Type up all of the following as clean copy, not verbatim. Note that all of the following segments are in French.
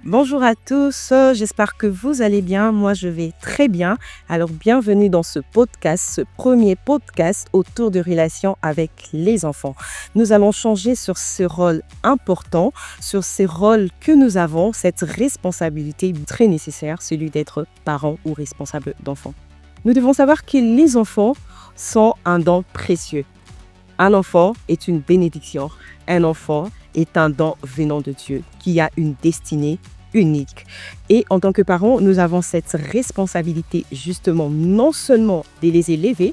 Bonjour à tous, j'espère que vous allez bien. Moi, je vais très bien. Alors, bienvenue dans ce podcast, ce premier podcast autour de relations avec les enfants. Nous allons changer sur ce rôle important, sur ces rôles que nous avons, cette responsabilité très nécessaire, celui d'être parent ou responsable d'enfants. Nous devons savoir que les enfants sont un don précieux. Un enfant est une bénédiction. Un enfant est un don venant de Dieu qui a une destinée unique. Et en tant que parents, nous avons cette responsabilité justement non seulement de les élever,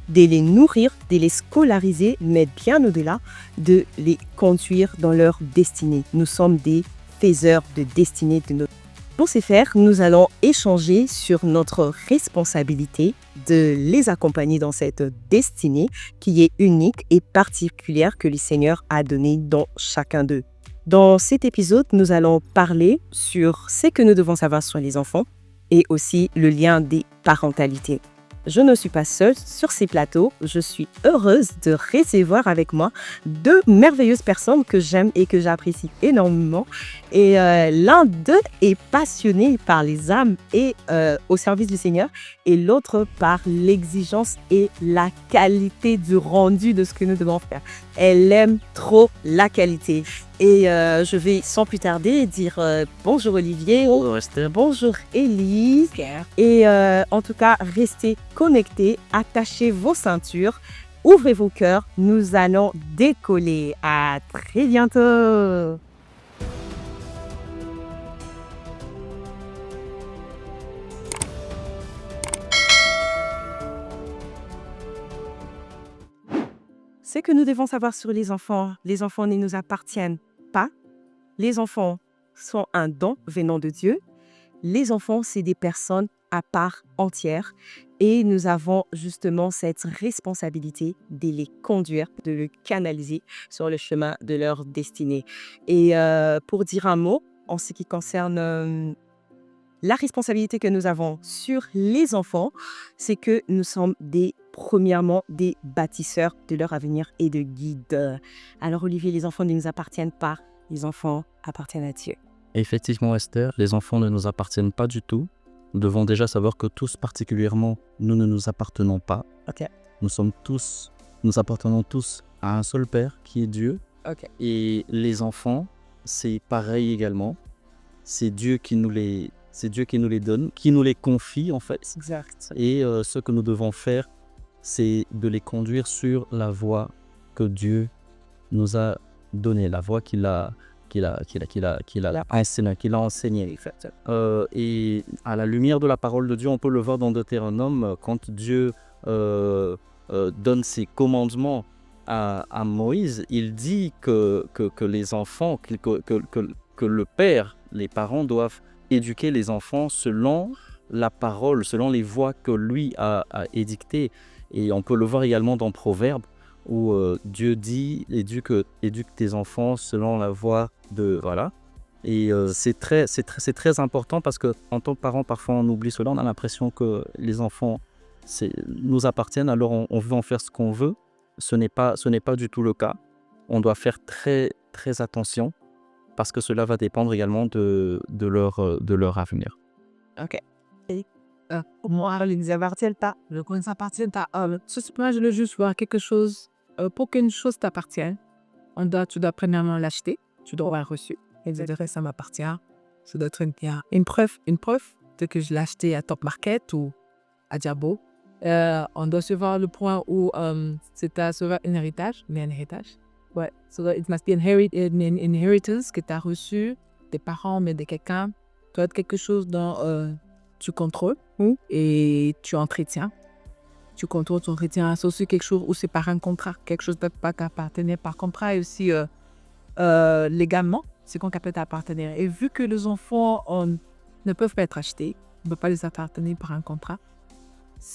de les nourrir, de les scolariser, mais bien au-delà, de les conduire dans leur destinée. Nous sommes des faiseurs de destinée de notre. Pour ce faire, nous allons échanger sur notre responsabilité de les accompagner dans cette destinée qui est unique et particulière que le Seigneur a donnée dans chacun d'eux. Dans cet épisode, nous allons parler sur ce que nous devons savoir sur les enfants et aussi le lien des parentalités. Je ne suis pas seule sur ces plateaux. Je suis heureuse de recevoir avec moi deux merveilleuses personnes que j'aime et que j'apprécie énormément. Et l'un d'eux est passionné par les âmes et au service du Seigneur, et l'autre par l'exigence et la qualité du rendu de ce que nous devons faire. Elle aime trop la qualité. Et je vais sans plus tarder dire bonjour Olivier, bonjour Élise. Et en tout cas, restez connectés, attachez vos ceintures, ouvrez vos cœurs, nous allons décoller. À très bientôt. Ce que nous devons savoir sur les enfants ne nous appartiennent pas. Les enfants sont un don venant de Dieu. Les enfants, c'est des personnes à part entière et nous avons justement cette responsabilité de les conduire, de les canaliser sur le chemin de leur destinée. Et pour dire un mot en ce qui concerne la responsabilité que nous avons sur les enfants, c'est que nous sommes premièrement des bâtisseurs de leur avenir et de guides. Alors Olivier, les enfants ne nous appartiennent pas, les enfants appartiennent à Dieu. Effectivement, Esther, les enfants ne nous appartiennent pas du tout. Nous devons déjà savoir que tous particulièrement, nous ne nous appartenons pas. Ok. Nous appartenons tous à un seul Père qui est Dieu. Ok. Et les enfants, c'est pareil également. C'est Dieu qui nous les donne, qui nous les confie en fait. Exact. Et ce que nous devons faire, c'est de les conduire sur la voie que Dieu nous a donnée, la voie qu'il a enseignée. Et à la lumière de la parole de Dieu, on peut le voir dans Deutéronome, quand Dieu donne ses commandements à Moïse, il dit que les enfants, que le père, les parents doivent éduquer les enfants selon la parole, selon les voies que lui a édictées. Et on peut le voir également dans Proverbes, où Dieu dit éduque tes enfants selon la voie de... Voilà. Et c'est très important parce qu'en tant que parents, parfois on oublie cela, on a l'impression que les enfants nous appartiennent, alors on veut en faire ce qu'on veut. Ce n'est pas du tout le cas. On doit faire très, très attention parce que cela va dépendre également de leur avenir. Ok. Moi, ils ne nous appartiennent pas. Le qu'on s'appartient à ce point, je veux juste voir quelque chose. Pour qu'une chose t'appartienne, tu dois premièrement l'acheter, tu dois avoir reçu. Et dire ça m'appartient. Ça doit être une preuve de que je l'ai acheté à Top Market ou à Diabo. On doit se voir le point où c'est à se voir un héritage. Ouais. So it must be an inheritance que tu as reçu des parents, mais de quelqu'un. Ça doit être quelque chose dont tu contrôles et tu entretiens. Tu contrôles, tu entretiens. C'est aussi quelque chose où c'est par un contrat. Quelque chose ne peut pas t'appartenir par contrat et aussi légalement, c'est qu'on peut t'appartenir. Et vu que les enfants ne peuvent pas être achetés, on ne peut pas les appartenir par un contrat,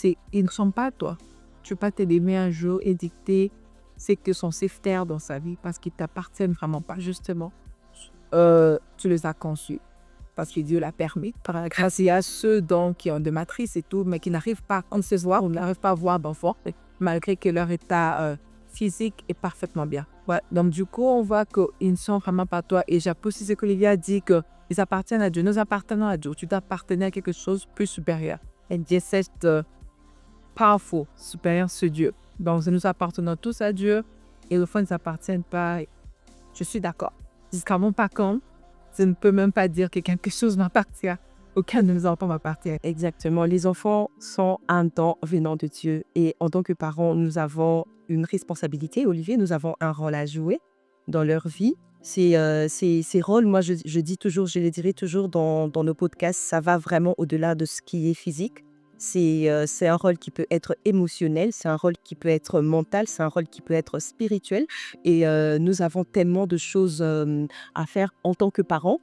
ils ne sont pas toi. Tu ne peux pas t'aimer un jour et dicter ce que sont ses terres dans sa vie parce qu'ils ne t'appartiennent vraiment pas, justement. Tu les as conçus parce que Dieu l'a permis. Par la grâce, il y a ceux donc, qui ont des matrices et tout, mais qui n'arrivent pas à concevoir ou n'arrivent pas à voir d'enfants, malgré que leur état physique est parfaitement bien. Ouais. Donc, du coup, on voit qu'ils ne sont vraiment pas toi. Et j'apprécie ce qu'Olivia a dit, que Ils appartiennent à Dieu. Nous appartenons à Dieu. Tu t'appartenais à quelque chose de plus supérieur. Et Dieu, c'est powerful, supérieur, ce Dieu. Donc, nous appartenons tous à Dieu et le fond ne nous appartiennent pas. Je suis d'accord. Jusqu'à mon pas quand, je ne peux même pas dire que quelque chose m'appartient. Aucun de mes enfants m'appartient. Exactement. Les enfants sont un don venant de Dieu. Et en tant que parents, nous avons une responsabilité. Olivier, nous avons un rôle à jouer dans leur vie. Ces rôles, moi, je dis toujours, je les dirai toujours dans nos podcasts, ça va vraiment au-delà de ce qui est physique. C'est un rôle qui peut être émotionnel, c'est un rôle qui peut être mental, c'est un rôle qui peut être spirituel. Et nous avons tellement de choses à faire en tant que parents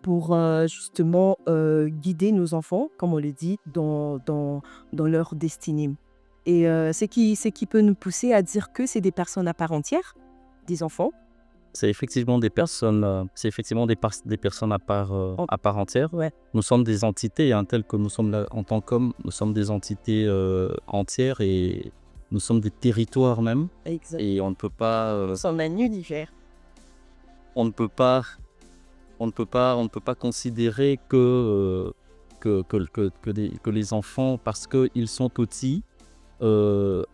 pour justement guider nos enfants, comme on le dit, dans leur destinée. Et c'est qui peut nous pousser à dire que c'est des personnes à part entière, des enfants. C'est effectivement des personnes, des personnes à part entière. Ouais. Nous sommes des entités, telles que nous sommes là en tant qu'hommes, nous sommes des entités entières et nous sommes des territoires même. Exact. Et on ne peut pas, Nous sommes un univers. on ne peut pas considérer que les enfants, parce qu'ils sont petits, n'ont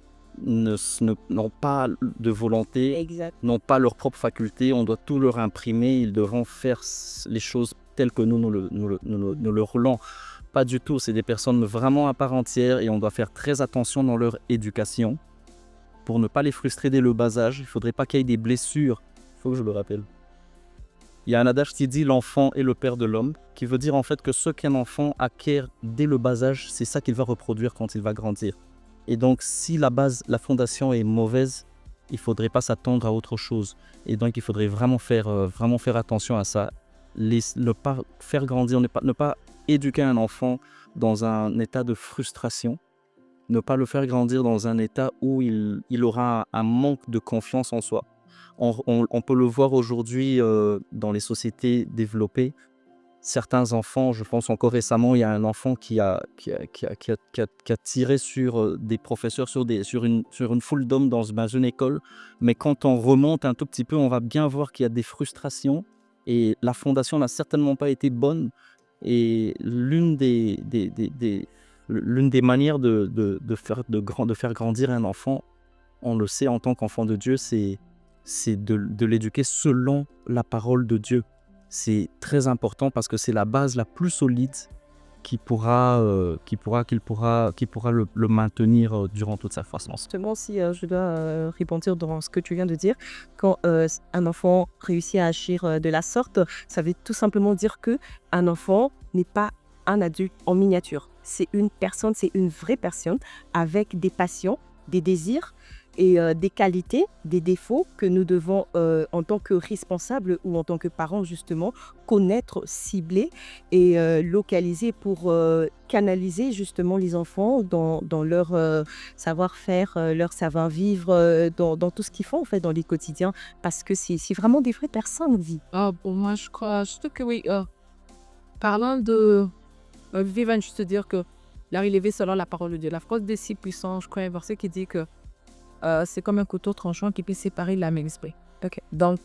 pas de volonté, Exact. n'ont pas leurs propres facultés, on doit tout leur imprimer, ils devront faire les choses telles que nous le roulons. Pas du tout, c'est des personnes vraiment à part entière et on doit faire très attention dans leur éducation pour ne pas les frustrer dès le bas âge. Il ne faudrait pas qu'il y ait des blessures, il faut que je le rappelle. Il y a un adage qui dit « l'enfant est le père de l'homme », qui veut dire en fait que ce qu'un enfant acquiert dès le bas âge, c'est ça qu'il va reproduire quand il va grandir. Et donc, si la fondation est mauvaise, il ne faudrait pas s'attendre à autre chose. Et donc, il faudrait vraiment faire attention à ça. Ne pas faire grandir, ne pas éduquer un enfant dans un état de frustration. Ne pas le faire grandir dans un état où il aura un manque de confiance en soi. On peut le voir aujourd'hui dans les sociétés développées. Certains enfants, je pense encore récemment, il y a un enfant qui a tiré sur des professeurs, sur une foule d'hommes dans une école. Mais quand on remonte un tout petit peu, on va bien voir qu'il y a des frustrations et la fondation n'a certainement pas été bonne. Et l'une des manières de faire grandir un enfant, on le sait en tant qu'enfant de Dieu, c'est de l'éduquer selon la parole de Dieu. C'est très important parce que c'est la base la plus solide qui pourra le maintenir durant toute sa croissance. Justement, si je dois rebondir dans ce que tu viens de dire, quand un enfant réussit à agir de la sorte, ça veut tout simplement dire qu'un enfant n'est pas un adulte en miniature. C'est une personne, c'est une vraie personne avec des passions, des désirs et des qualités, des défauts que nous devons, en tant que responsables ou en tant que parents, justement, connaître, cibler et localiser pour canaliser justement les enfants dans leur savoir-faire, leur savoir-vivre, dans tout ce qu'ils font en fait dans les quotidiens, parce que c'est vraiment des vraies personnes, vie. Pour moi, je crois surtout que oui. Parlant de vivant, juste te dire que là, il est selon la parole de Dieu. La phrase des si puissants, je crois, un verset qui dit que c'est comme un couteau tranchant qui peut séparer l'âme et l'esprit. Okay. Donc,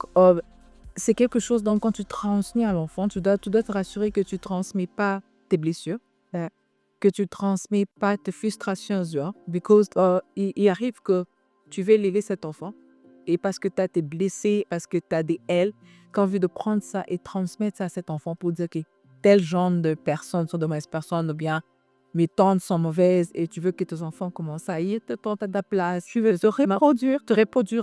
c'est quelque chose, donc, quand tu transmets à l'enfant, tu dois te rassurer que tu ne transmets pas tes blessures, que tu ne transmets pas tes frustrations, because il arrive que tu veux élever cet enfant et parce que tu as été blessé, parce que tu as des ailes, tu as envie de prendre ça et transmettre ça à cet enfant pour dire que tel genre de personnes sont de mauvaises personnes ou bien mes tantes sont mauvaises et tu veux que tes enfants commencent à y te tenter à ta place. Tu veux te reproduire,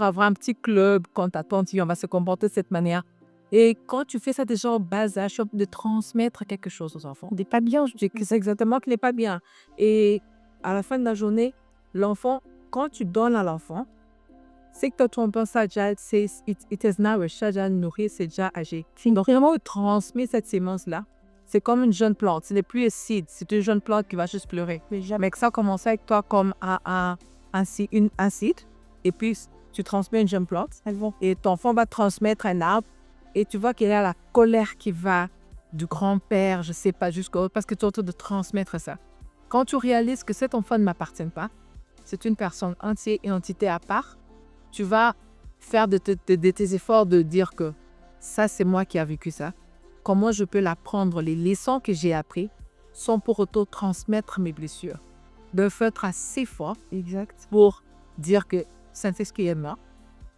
avoir un petit club quand ta tante dit on va se comporter de cette manière. Et quand tu fais ça déjà au bas âge, de transmettre quelque chose aux enfants. N'est pas bien, je dis que c'est exactement qu'il n'est pas bien. Et à la fin de la journée, l'enfant, quand tu donnes à l'enfant, c'est que ton enfant, ça déjà, it is now, ça déjà nourri, c'est déjà âgé. Donc vraiment, transmet cette sémence-là. C'est comme une jeune plante, ce n'est plus un seed, c'est une jeune plante qui va juste pleurer. Mais que ça commence avec toi comme un seed, et puis tu transmets une jeune plante, et ton enfant va transmettre un arbre, et tu vois qu'il y a la colère qui va du grand-père, je ne sais pas, parce que tu es en train de transmettre ça. Quand tu réalises que cet enfant ne m'appartient pas, c'est une personne entière et entité à part, tu vas faire de tes efforts de dire que ça, c'est moi qui ai vécu ça. comment je peux l'apprendre, les leçons que j'ai apprises, sans pour autant transmettre mes blessures. De être assez fort Exact. pour dire que Saint-Esprit est mort.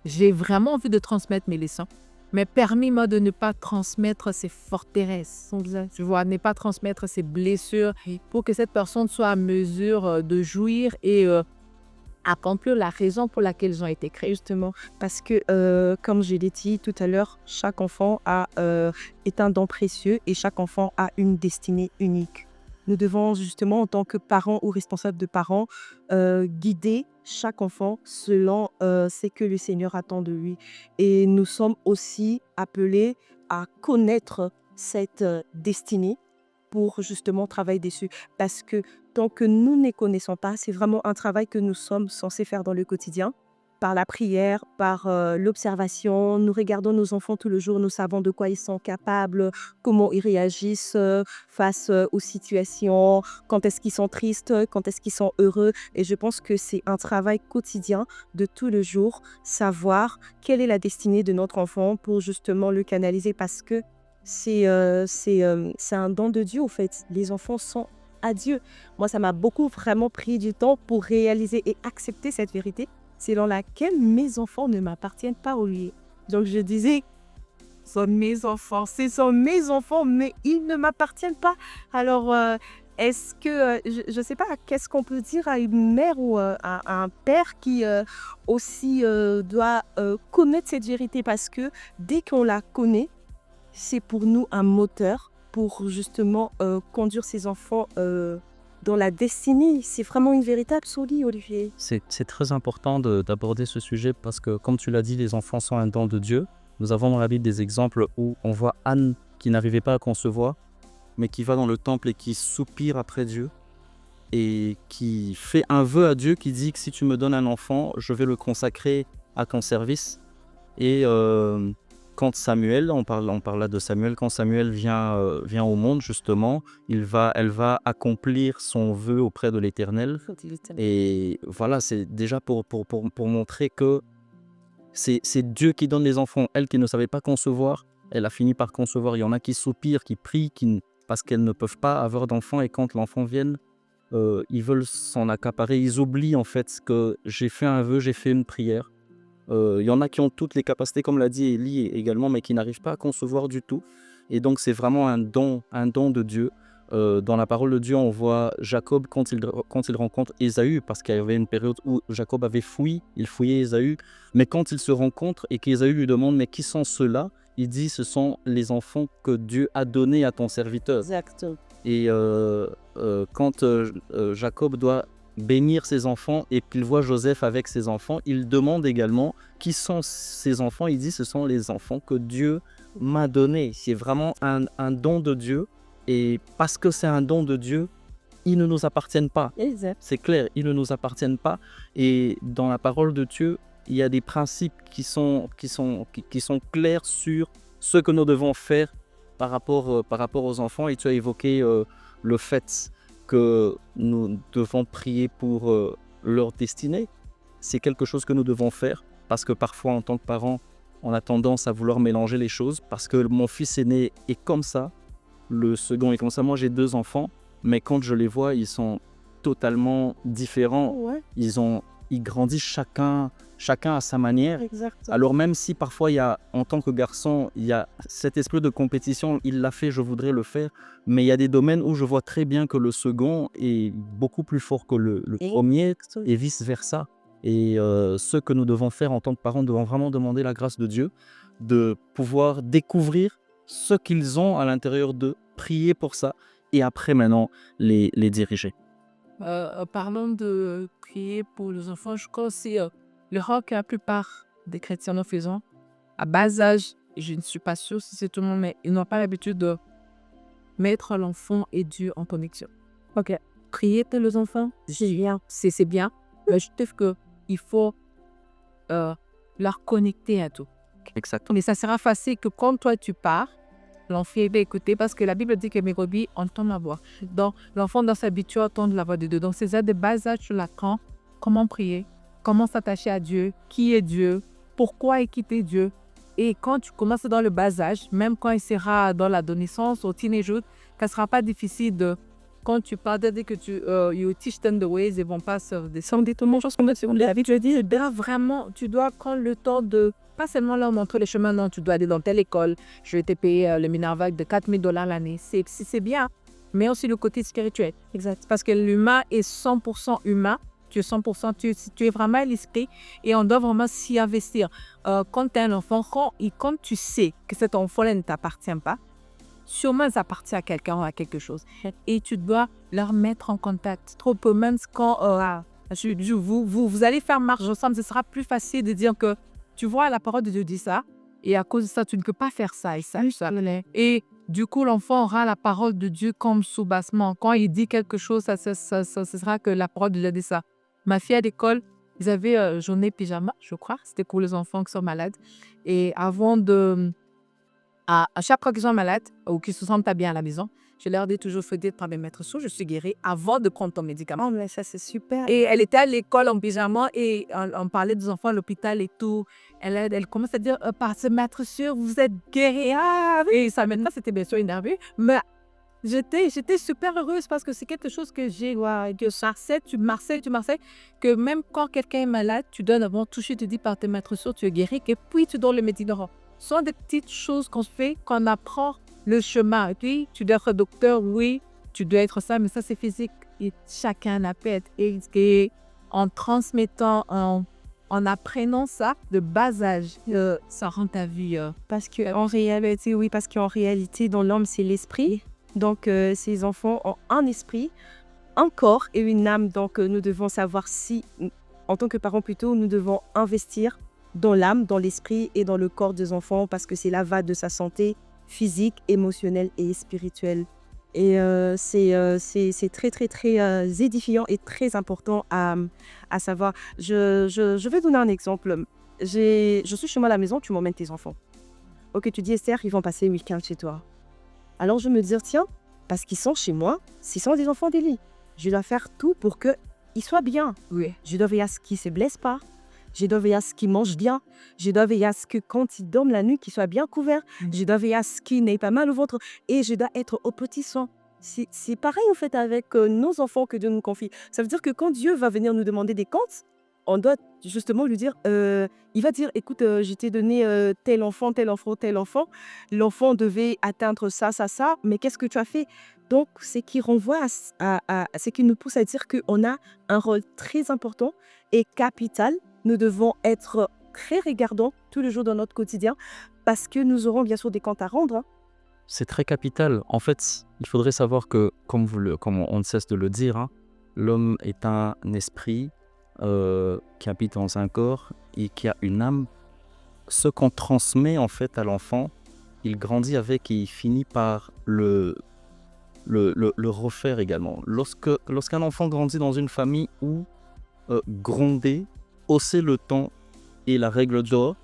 J'ai vraiment envie de transmettre mes leçons, mais permis-moi de ne pas transmettre ces forteresses. Exact. Tu vois, ne pas transmettre ces blessures pour que cette personne soit à mesure de jouir et accomplir la raison pour laquelle ils ont été créés. Justement, parce que, comme je l'ai dit tout à l'heure, chaque enfant est un don précieux et chaque enfant a une destinée unique. Nous devons justement, en tant que parents ou responsables de parents, guider chaque enfant selon ce que le Seigneur attend de lui. Et nous sommes aussi appelés à connaître cette destinée pour justement travailler dessus. Parce que tant que nous ne les connaissons pas, c'est vraiment un travail que nous sommes censés faire dans le quotidien. Par la prière, par l'observation. Nous regardons nos enfants tout le jour, nous savons de quoi ils sont capables, comment ils réagissent face aux situations, quand est-ce qu'ils sont tristes, quand est-ce qu'ils sont heureux. Et je pense que c'est un travail quotidien de tout le jour, savoir quelle est la destinée de notre enfant pour justement le canaliser parce que c'est un don de Dieu, en fait. Les enfants sont à Dieu. Moi, ça m'a beaucoup vraiment pris du temps pour réaliser et accepter cette vérité selon laquelle mes enfants ne m'appartiennent pas au lieu. Donc, je disais, ce sont mes enfants, mais ils ne m'appartiennent pas. Alors, est-ce que, je ne sais pas, qu'est-ce qu'on peut dire à une mère ou à un père qui aussi doit connaître cette vérité parce que dès qu'on la connaît, c'est pour nous un moteur pour justement conduire ses enfants dans la destinée. C'est vraiment une vérité absolue, Olivier. C'est très important d'aborder ce sujet parce que, comme tu l'as dit, les enfants sont un don de Dieu. Nous avons dans la Bible des exemples où on voit Anne qui n'arrivait pas à concevoir, mais qui va dans le temple et qui soupire après Dieu et qui fait un vœu à Dieu qui dit que si tu me donnes un enfant, je vais le consacrer à ton service. Et quand Samuel, on parle là de Samuel, quand Samuel vient au monde justement, elle va accomplir son vœu auprès de l'Éternel. Et voilà, c'est déjà pour montrer que c'est Dieu qui donne les enfants. Elle qui ne savait pas concevoir, elle a fini par concevoir. Il y en a qui soupirent, qui prient, parce qu'elles ne peuvent pas avoir d'enfants. Et quand l'enfant vient, ils veulent s'en accaparer. Ils oublient en fait que j'ai fait un vœu, j'ai fait une prière. Il y en a qui ont toutes les capacités, comme l'a dit Élie également, mais qui n'arrivent pas à concevoir du tout. Et donc, c'est vraiment un don de Dieu. Dans la parole de Dieu, on voit Jacob quand il rencontre Ésaü, parce qu'il y avait une période où Jacob avait fui, il fouillait Ésaü. Mais quand ils se rencontrent et qu'Ésaü lui demande « Mais qui sont ceux-là ?» Il dit « Ce sont les enfants que Dieu a donnés à ton serviteur. » Exact. Et quand Jacob doit bénir ses enfants et qu'il voit Joseph avec ses enfants, il demande également qui sont ces enfants. Il dit ce sont les enfants que Dieu m'a donnés. C'est vraiment un don de Dieu et parce que c'est un don de Dieu, ils ne nous appartiennent pas. Exact. C'est clair, ils ne nous appartiennent pas et dans la parole de Dieu, il y a des principes qui sont clairs sur ce que nous devons faire par rapport aux enfants et tu as évoqué le fait que nous devons prier pour leur destinée. C'est quelque chose que nous devons faire parce que parfois en tant que parents on a tendance à vouloir mélanger les choses parce que mon fils aîné est comme ça, le second est comme ça. Moi j'ai 2 enfants mais quand je les vois ils sont totalement différents. Ouais. Ils grandissent chacun à sa manière. Exact. Alors même si parfois il y a, en tant que garçon, il y a cet esprit de compétition, il l'a fait, je voudrais le faire, mais il y a des domaines où je vois très bien que le second est beaucoup plus fort que le premier et vice-versa. Et ce que nous devons faire en tant que parents, nous devons vraiment demander la grâce de Dieu, de pouvoir découvrir ce qu'ils ont à l'intérieur d'eux, prier pour ça et après maintenant les diriger. Parlons de prier pour les enfants. Je crois aussi l'erreur que la plupart des chrétiens nous faisons. À bas âge, je ne suis pas sûre si c'est tout le monde, mais ils n'ont pas l'habitude de mettre l'enfant et Dieu en connexion. Ok, prier pour les enfants, c'est bien, mais je trouve qu'il faut leur connecter à tout. Exactement. Mais ça sera facile que quand toi tu pars, l'enfant va écouter parce que la Bible dit que mes brebis entendent la voix. Donc, l'enfant doit s'habituer à entendre la voix de Dieu. Donc, c'est ça de bas âge, tu l'apprends. Comment prier, comment s'attacher à Dieu, qui est Dieu, pourquoi écouter Dieu. Et quand tu commences dans le bas âge, même quand il sera dans l'adolescence, au teenager, ça ne sera pas difficile de... Quand tu parles, dès que you teach them the ways, ils ne vont pas se descendre tout le monde. Chose comme ça, la vie, tu dis, vraiment, tu dois prendre le temps de, pas seulement leur montrer les chemins, non, tu dois aller dans telle école, je vais te payer le Minerva de $4,000 l'année. C'est bien, mais aussi le côté spirituel. Exact. Parce que l'humain est 100% humain. Tu es 100%, tu es vraiment à l'esprit et on doit vraiment s'y investir. Quand tu es un enfant, quand tu sais que cet enfant-là ne t'appartient pas, sûrement ça appartient à quelqu'un ou à quelque chose. Et tu dois leur mettre en contact. Trop peu, même quand vous allez faire marche ensemble, ce sera plus facile de dire que tu vois, la parole de Dieu dit ça et à cause de ça, tu ne peux pas faire ça et ça. Et du coup, l'enfant aura la parole de Dieu comme sous-bassement. Quand il dit quelque chose, ce sera que la parole de Dieu dit ça. Ma fille à l'école, ils avaient journée pyjama, je crois. C'était pour les enfants qui sont malades. Et avant de... À chaque fois qu'ils sont malades ou qu'ils se sentent pas bien à la maison, je leur dis toujours, faut dire par mes maîtres sous, je suis guérie avant de prendre ton médicament. Oh, mais ça, c'est super. Et elle était à l'école en pyjama et on parlait des enfants à l'hôpital et tout. Elle commence à dire, par ce maître sûr, vous êtes guérie. Ah, oui. Et ça, maintenant, c'était bien sûr énervé. Mais j'étais super heureuse parce que c'est quelque chose que j'ai, que tu marcelles, que même quand quelqu'un est malade, tu donnes avant toucher, tu dis par tes maîtres sûrs, tu es guéri, et puis tu donnes le médicament. Ce sont des petites choses qu'on fait, qu'on apprend le chemin. Et puis, tu dois être docteur, oui, tu dois être ça, mais ça, c'est physique. Et chacun a pu être. Et en transmettant, en apprenant ça de bas âge, ça rend ta vie. Parce qu'en réalité, dans l'homme, c'est l'esprit. Donc, ces enfants ont un esprit, un corps et une âme. Donc, nous devons savoir si, en tant que parents plutôt, nous devons investir dans l'âme, dans l'esprit et dans le corps des enfants parce que c'est là va de sa santé physique, émotionnelle et spirituelle. Et c'est très, très, très édifiant et très important à savoir. Je vais donner un exemple. Je suis chez moi à la maison, tu m'emmènes tes enfants. Ok, tu dis Esther, ils vont passer le week-end chez toi. Alors je me dis, tiens, parce qu'ils sont chez moi, ce sont des enfants d'Élie. Je dois faire tout pour qu'ils soient bien. Oui. Je dois veiller à ce qu'ils ne se blessent pas. Je dois veiller à ce qu'ils mangent bien. Je dois veiller à ce que quand ils dorment la nuit, qu'ils soient bien couverts. Je dois veiller à ce qu'ils n'aient pas mal au ventre. Et je dois être au petit soin. C'est pareil en fait avec nos enfants que Dieu nous confie. Ça veut dire que quand Dieu va venir nous demander des comptes, on doit justement lui dire, il va dire, écoute, je t'ai donné tel enfant, tel enfant, tel enfant. L'enfant devait atteindre ça, ça, ça, mais qu'est-ce que tu as fait? Donc, c'est qui renvoie c'est qui nous pousse à dire qu'on a un rôle très important et capital. Nous devons être très regardants tous les jours dans notre quotidien parce que nous aurons bien sûr des comptes à rendre. C'est très capital. En fait, il faudrait savoir que, comme on ne cesse de le dire, hein, l'homme est un esprit qui habite dans un corps et qui a une âme. Ce qu'on transmet en fait à l'enfant, il grandit avec et il finit par le refaire également. Lorsqu'un enfant grandit dans une famille où gronder, hausser le ton est la règle d'or,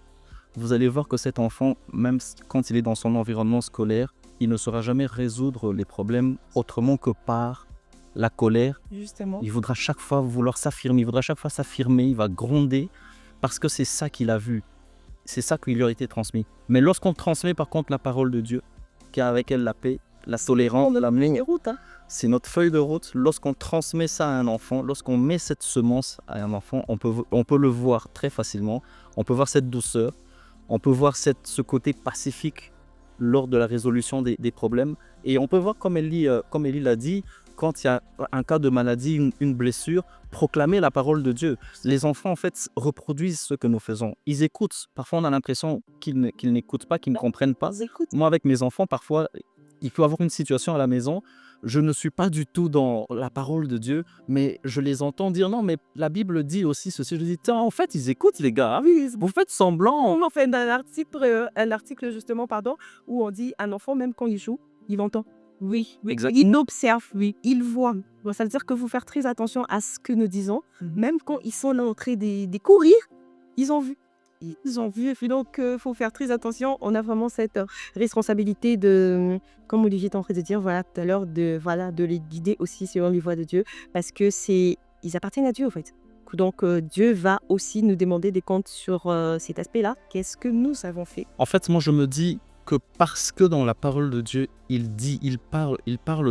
vous allez voir que cet enfant, même quand il est dans son environnement scolaire, il ne saura jamais résoudre les problèmes autrement que par la colère. Justement. Il voudra chaque fois vouloir s'affirmer, il va gronder parce que c'est ça qu'il a vu. C'est ça qui lui a été transmis. Mais lorsqu'on transmet par contre la parole de Dieu, qui a avec elle la paix, la tolérance, c'est notre feuille de route. Lorsqu'on transmet ça à un enfant, lorsqu'on met cette semence à un enfant, on peut le voir très facilement. On peut voir cette douceur, on peut voir ce côté pacifique lors de la résolution des problèmes. Et on peut voir, comme Élie l'a dit, quand il y a un cas de maladie, une blessure, proclamer la parole de Dieu. Les enfants, en fait, reproduisent ce que nous faisons. Ils écoutent. Parfois, on a l'impression qu'ils n'écoutent pas, qu'ils ne comprennent pas. Moi, avec mes enfants, parfois, il peut y avoir une situation à la maison, je ne suis pas du tout dans la parole de Dieu, mais je les entends dire non, mais la Bible dit aussi ceci. Je dis, tiens, en fait, ils écoutent, les gars. Ah oui, vous faites semblant. On fait un article justement, où on dit un enfant, même quand il joue, il entend. Oui, Exact. Il observe, oui, il voit. Bon, ça veut dire qu'il faut faire très attention à ce que nous disons. Même quand ils sont là en train de courir, ils ont vu. Ils ont vu, et donc il faut faire très attention. On a vraiment cette responsabilité de, comme Olivier est en train de dire, voilà, tout à l'heure, de les guider aussi selon les voies de Dieu, parce que ils appartiennent à Dieu, en fait. Donc, Dieu va aussi nous demander des comptes sur cet aspect-là. Qu'est-ce que nous avons fait? En fait, moi, je me dis que parce que dans la parole de Dieu, il parle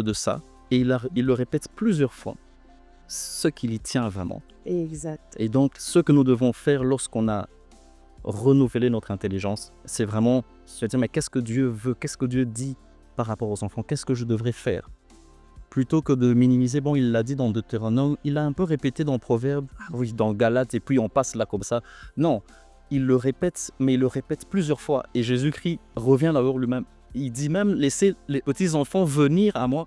de ça, et il le répète plusieurs fois, ce qu'il y tient vraiment. Exact. Et donc, ce que nous devons faire lorsqu'on a renouvelé notre intelligence, c'est vraiment se dire, mais qu'est-ce que Dieu veut? Qu'est-ce que Dieu dit par rapport aux enfants? Qu'est-ce que je devrais faire? Plutôt que de minimiser, bon, il l'a dit dans Deutéronome, il a un peu répété dans Proverbes, oui, dans Galates, et puis on passe là comme ça. Non, il le répète, mais il le répète plusieurs fois. Et Jésus-Christ revient là-haut lui-même. Il dit même, laissez les petits-enfants venir à moi.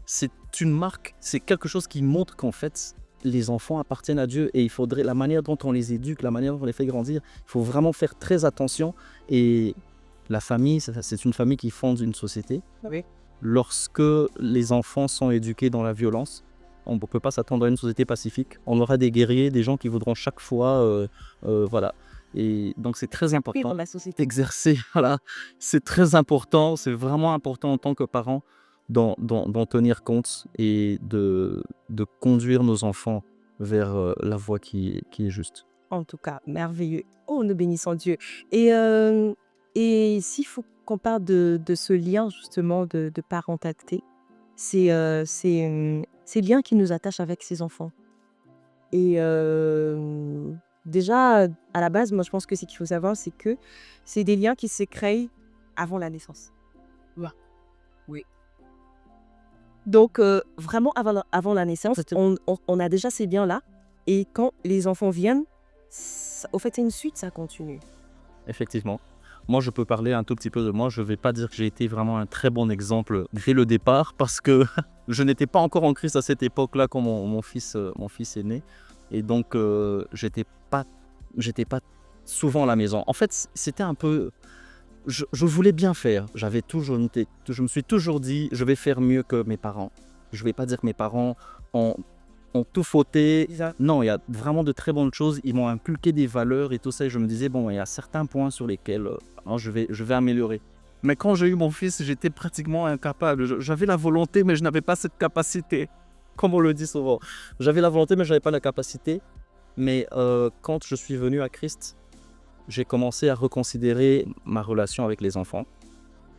C'est une marque, c'est quelque chose qui montre qu'en fait, les enfants appartiennent à Dieu, et il faudrait, la manière dont on les éduque, la manière dont on les fait grandir, il faut vraiment faire très attention. Et la famille, c'est une famille qui fonde une société. Oui. Lorsque les enfants sont éduqués dans la violence, on ne peut pas s'attendre à une société pacifique. On aura des guerriers, des gens qui voudront chaque fois, voilà. Et donc c'est très Oui, important dans la société. d'exercer, voilà. C'est très important, c'est vraiment important en tant que parent d'en tenir compte et de conduire nos enfants vers la voie qui est juste. En tout cas, merveilleux. Oh, nous bénissons Dieu. Et s'il faut qu'on parle de ce lien justement de parentalité, c'est le lien qui nous attache avec ses enfants. Et déjà, à la base, moi je pense que ce qu'il faut savoir, c'est que c'est des liens qui se créent avant la naissance. Ouais. Oui. Donc, vraiment avant la naissance, on a déjà ces liens-là. Et quand les enfants viennent, au fait, c'est une suite, ça continue. Effectivement. Moi, je peux parler un tout petit peu de moi. Je ne vais pas dire que j'ai été vraiment un très bon exemple dès le départ, parce que je n'étais pas encore en Christ à cette époque-là quand mon fils est né. Et donc, j'étais pas souvent à la maison. En fait, c'était un peu... Je voulais bien faire. Je me suis toujours dit, je vais faire mieux que mes parents. Je ne vais pas dire que mes parents ont tout fauté. Exact. Non, il y a vraiment de très bonnes choses. Ils m'ont inculqué des valeurs et tout ça. Et je me disais, bon, il y a certains points sur lesquels je vais améliorer. Mais quand j'ai eu mon fils, j'étais pratiquement incapable. J'avais la volonté, mais je n'avais pas cette capacité. Comme on le dit souvent. J'avais la volonté, mais je n'avais pas la capacité. Mais quand je suis venu à Christ, j'ai commencé à reconsidérer ma relation avec les enfants.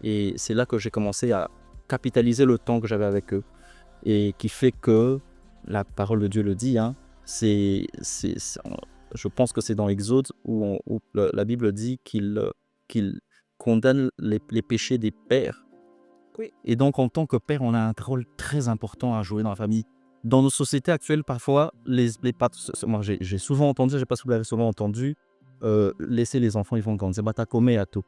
Et c'est là que j'ai commencé à capitaliser le temps que j'avais avec eux. Et qui fait que, la parole de Dieu le dit, hein, je pense que c'est dans Exode où la Bible dit qu'il condamne les péchés des pères. Oui. Et donc, en tant que père, on a un rôle très important à jouer dans la famille. Dans nos sociétés actuelles, parfois, moi j'ai souvent entendu, je ne sais pas si vous l'avez souvent entendu, laisser les enfants, ils vont grandir. Batakome à tout.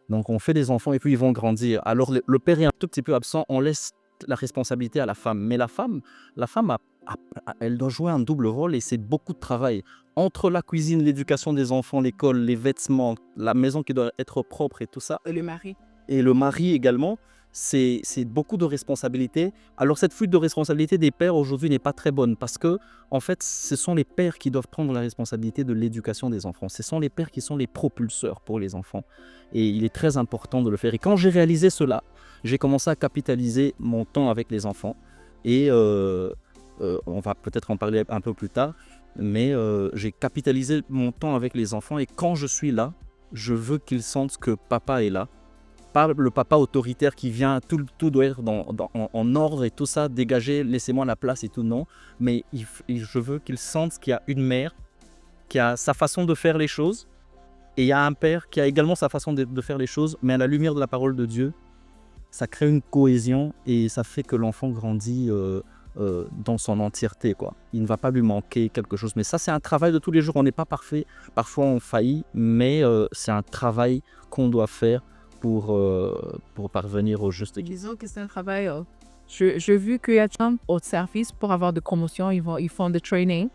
Donc, on fait des enfants et puis ils vont grandir. Alors, le père est un tout petit peu absent, on laisse la responsabilité à la femme. Mais la femme elle doit jouer un double rôle, et c'est beaucoup de travail. Entre la cuisine, l'éducation des enfants, l'école, les vêtements, la maison qui doit être propre et tout ça, Et le mari. et le mari également, c'est beaucoup de responsabilités. Alors cette fuite de responsabilité des pères aujourd'hui n'est pas très bonne, parce que en fait ce sont les pères qui doivent prendre la responsabilité de l'éducation des enfants. Ce sont les pères qui sont les propulseurs pour les enfants, et il est très important de le faire. Et quand j'ai réalisé cela, j'ai commencé à capitaliser mon temps avec les enfants, et on va peut-être en parler un peu plus tard, mais j'ai capitalisé mon temps avec les enfants, et quand je suis là, je veux qu'ils sentent que papa est là. Pas le papa autoritaire qui vient, tout doit être en ordre et tout ça, dégagé, laissez-moi la place et tout, non. Mais je veux qu'ils sentent qu'il y a une mère qui a sa façon de faire les choses, et il y a un père qui a également sa façon de faire les choses, mais à la lumière de la parole de Dieu, ça crée une cohésion, et ça fait que l'enfant grandit dans son entièreté, quoi. Il ne va pas lui manquer quelque chose. Mais ça, c'est un travail de tous les jours. On n'est pas parfait, parfois on faillit, mais c'est un travail qu'on doit faire pour parvenir au juste équilibre. Disons que c'est un travail. J'ai vu qu'il y a des gens au service pour avoir des promotions, ils font des trainings.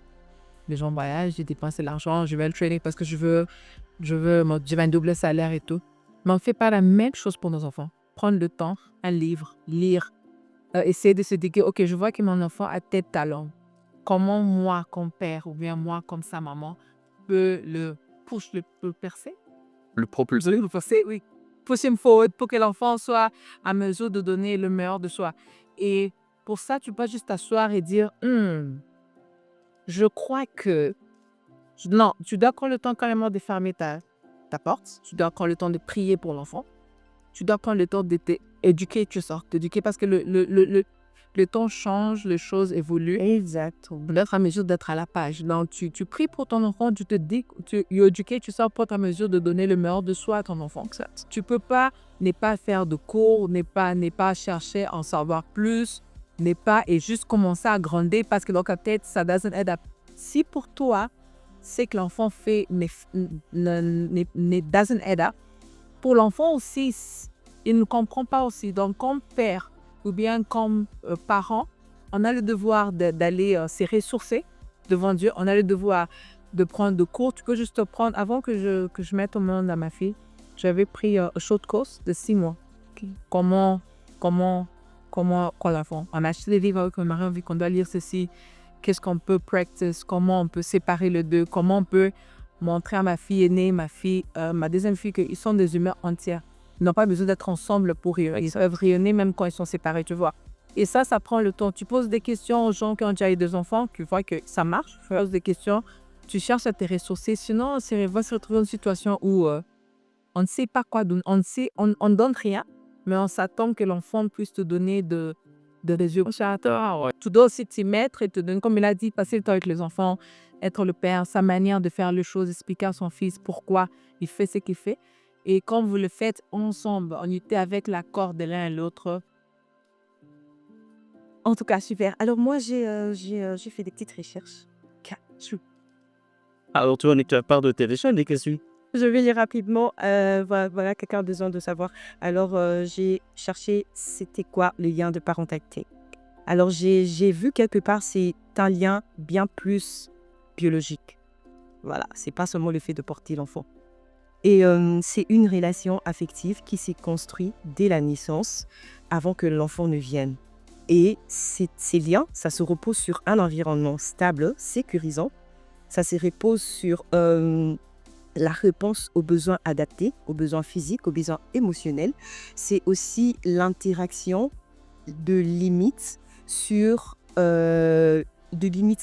Les gens voyagent, j'ai dépensé l'argent, je vais le training parce que je veux un double salaire et tout. Mais on ne fait pas la même chose pour nos enfants. Prendre le temps, un livre, lire, essayer de se dire, ok, je vois que mon enfant a tel talent. Comment moi, comme père, ou bien moi, comme sa maman, peut le percer? Le propulseur. Le percer, oui. Push him forward pour que l'enfant soit à mesure de donner le meilleur de soi. Et pour ça, tu peux pas juste t'asseoir et dire, je crois que Non, tu dois prendre le temps carrément de fermer ta porte. Tu dois prendre le temps de prier pour l'enfant. Tu dois prendre le temps de t'éduquer, t'éduquer parce que le temps change, les choses évoluent. Exactement. Pour être à mesure d'être à la page. Donc, tu pries pour ton enfant, tu te dis, you educate yourself pour être à mesure de donner le meilleur de soi à ton enfant. Exact. Tu peux pas ne pas faire de cours, ne pas chercher à en savoir plus, et juste commencer à grandir parce que dans ta tête, ça doesn't add up. Si pour toi, c'est que l'enfant fait doesn't add up, pour l'enfant aussi, il ne comprend pas aussi. Donc, comme père ou bien comme parent, on a le devoir d'aller se ressourcer devant Dieu. On a le devoir de prendre des cours. Tu peux juste prendre, avant que je mette au monde à ma fille, j'avais pris un short course de 6 mois. Okay. Comment l'enfant. On a acheté des livres avec mon mari, on dit qu'on doit lire ceci. Qu'est-ce qu'on peut practice, comment on peut séparer les deux, comment on peut montrer à ma fille aînée, ma deuxième fille, qu'ils sont des humains entiers. Ils n'ont pas besoin d'être ensemble pour rire. Ils peuvent rayonner même quand ils sont séparés, tu vois. Et ça prend le temps. Tu poses des questions aux gens qui ont déjà eu 2 enfants, tu vois que ça marche. Tu poses des questions, tu cherches à te ressourcer. Sinon, on va se retrouver dans une situation où on ne sait pas quoi donner. On ne donne rien, mais on s'attend que l'enfant puisse te donner de résultats. Tu dois aussi t'y mettre et te donner, comme il a dit, passer le temps avec les enfants, être le père, sa manière de faire les choses, expliquer à son fils pourquoi il fait ce qu'il fait. Et quand vous le faites ensemble, en unité avec l'accord de l'un et l'autre. En tout cas, super. Alors moi, j'ai fait des petites recherches. Alors, tu as part de tes recherches, des questions. Je vais lire rapidement. Voilà, quelqu'un a besoin de savoir. Alors, j'ai cherché c'était quoi le lien de parentalité. Alors, j'ai vu quelque part, c'est un lien bien plus biologique. Voilà, c'est pas seulement le fait de porter l'enfant. Et c'est une relation affective qui s'est construite dès la naissance, avant que l'enfant ne vienne. Et ces liens, ça se repose sur un environnement stable, sécurisant. Ça se repose sur la réponse aux besoins adaptés, aux besoins physiques, aux besoins émotionnels. C'est aussi l'interaction de limites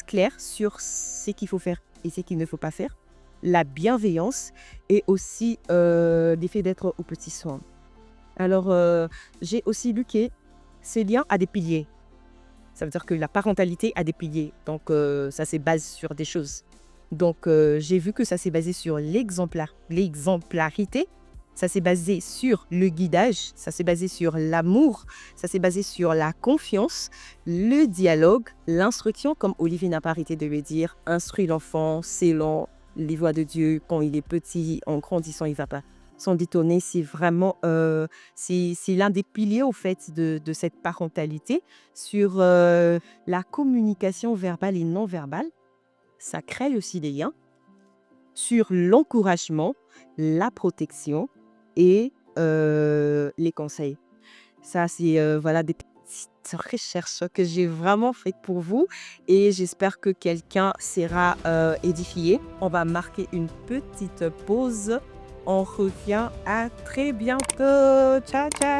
claires sur ce qu'il faut faire et ce qu'il ne faut pas faire. La bienveillance et aussi l'effet d'être au petit soin. Alors, j'ai aussi lu que ces liens a des piliers. Ça veut dire que la parentalité a des piliers. Donc, ça se base sur des choses. Donc, j'ai vu que ça s'est basé sur l'exemplarité. Ça s'est basé sur le guidage. Ça s'est basé sur l'amour. Ça s'est basé sur la confiance, le dialogue, l'instruction, comme Olivier n'a pas arrêté de le dire. Instruire l'enfant, selon les voies de Dieu. Quand il est petit, en grandissant, il ne va pas s'en détourner. C'est vraiment c'est l'un des piliers au fait de cette parentalité sur la communication verbale et non verbale. Ça crée aussi des liens sur l'encouragement, la protection et les conseils. Ça, c'est voilà des petites recherches que j'ai vraiment faites pour vous et j'espère que quelqu'un sera édifié. On va marquer une petite pause. On revient à très bientôt. Ciao, ciao.